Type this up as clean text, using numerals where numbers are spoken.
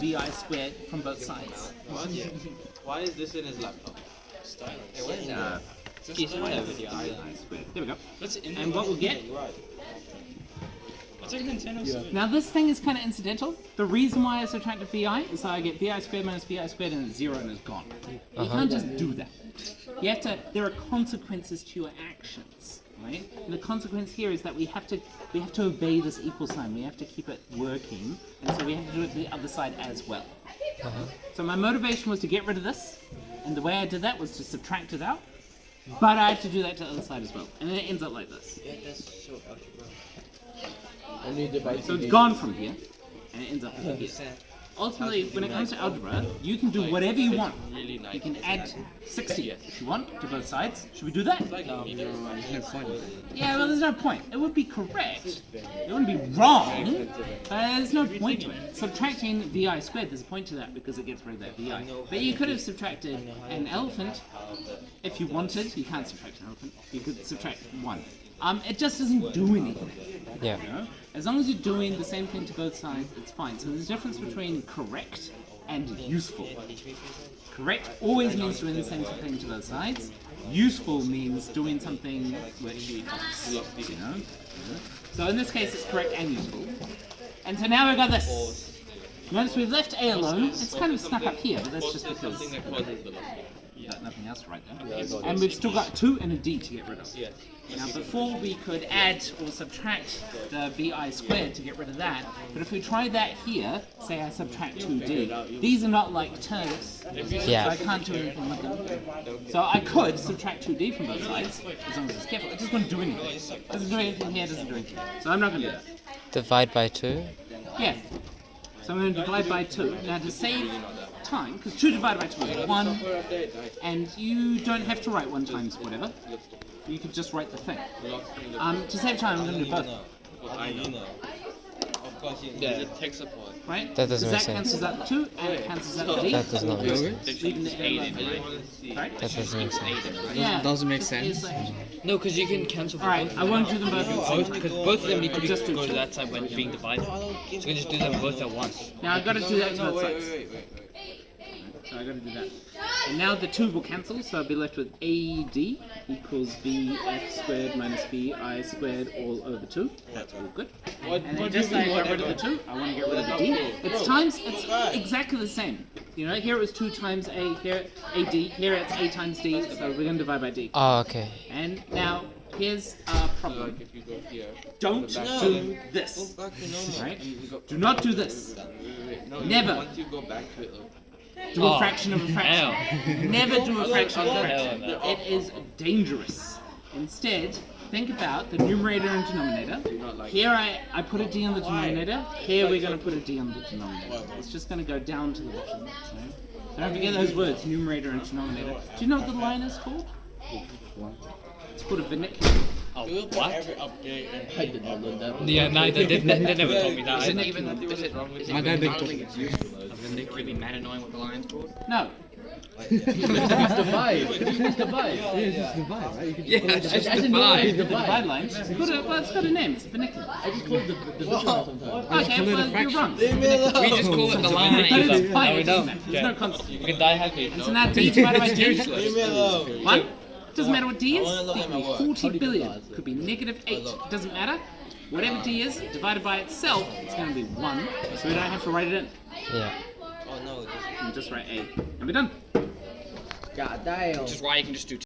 vi squared from both sides. Why is this in his laptop? There we go. And what we'll get... Now this thing is kind of incidental. The reason why I subtracted vi is so I get vi squared minus vi squared and it's 0 and it's gone. You can't just do that. You have to. There are consequences to your actions, right? And the consequence here is that we have to obey this equal sign. We have to keep it working, and so we have to do it to the other side as well. So my motivation was to get rid of this, and the way I did that was to subtract it out. But I have to do that to the other side as well, and then it ends up like this. Yeah, that's so algebra. So it's gone from here, and it ends up here. Ultimately, when it comes to algebra, you can do whatever you want. You can add 60 if you want to both sides. Should we do that? Yeah, well, there's no point. It would be correct. It wouldn't be wrong, but there's no point to it. Subtracting vi squared, there's a point to that because it gets rid of that vi. But you could have subtracted an elephant if you wanted. You can't subtract an elephant. You could subtract 1. It just doesn't do anything. Yeah. You know? As long as you're doing the same thing to both sides, it's fine. So there's a difference between correct and useful. Correct always means doing the same thing to both sides. Useful means doing something which helps. You know? So in this case, it's correct and useful. And so now we've got this. Notice we've left A alone. It's kind of snuck up here, but that's just because you've got nothing else to write there. And we've still got 2 and a d to get rid of. Now before we could add or subtract the vi squared to get rid of that, but if we try that here, say I subtract 2d, these are not like terms, Yeah. so I can't do anything with them. So I could subtract 2d from both sides, as long as it's careful. It just won't do anything. Doesn't do anything here, doesn't do anything. So I'm not going to do that. Divide by 2. Yeah. So I'm going to divide by 2. Now to save time, because 2 divided by 2 is 1, and you don't have to write 1 times whatever. You could just write the thing. To save time, I'm going to do both. Yeah, tech support. Right? That doesn't make That sense. cancels out the 2, and it cancels out the d. That does not make sense. Leaving the a alone, right? That doesn't make sense. Yeah. Doesn't make It's sense. like- No, because you can cancel for Alright, both. I won't do them both at the same time. Because both of them need to Just do go to two. that side when being divided. So you can just do them both at once. Now I've got to do that to both sides. So I've got to do that. And now the 2 will cancel, so I'll be left with AD equals VF squared minus VI squared all over 2. That's all good. And then just like I got rid of the 2, I want to get rid of the D. It's exactly the same. You know, here it was 2 times A, here AD, here it's A times D, so we're going to divide by D. Oh, okay. And now, here's a problem. Don't do this. Right? Do not do this. Never. Once you go back to it, Do a fraction of a fraction. Never do a fraction of a fraction. It is dangerous. Instead, think about the numerator and denominator. Here I put a d on the denominator. Here we're going to put a d on the denominator. It's just going to go down to the bottom. Right? So don't forget those words, numerator and denominator. Do you know what the line is called? It's called a vernacular. Oh, what? I did not learn that. Yeah, no, they never told me that. My dad did. Could be mad annoying what the line's called. No. It's divide. It's divide. Yeah, it's just divide, right? You can Yeah, it's just divide. The divide line. It's got a name. It's a vernacular. I just call it the division sometimes. Okay, well, you're wrong. We just call it the line. But it's fine. No, we It doesn't don't. matter. There's no constant. You can die happy. And so now d divided by d. leave me alone. 1. Doesn't matter what d is. I wanna look D at could be my work. 40 billion. Could be negative 8. Doesn't matter. Whatever d is, divided by itself, it's going to be 1. So we don't have to write it in. Yeah. Oh no. And just write a. And we're done. God damn. Which is why you can just do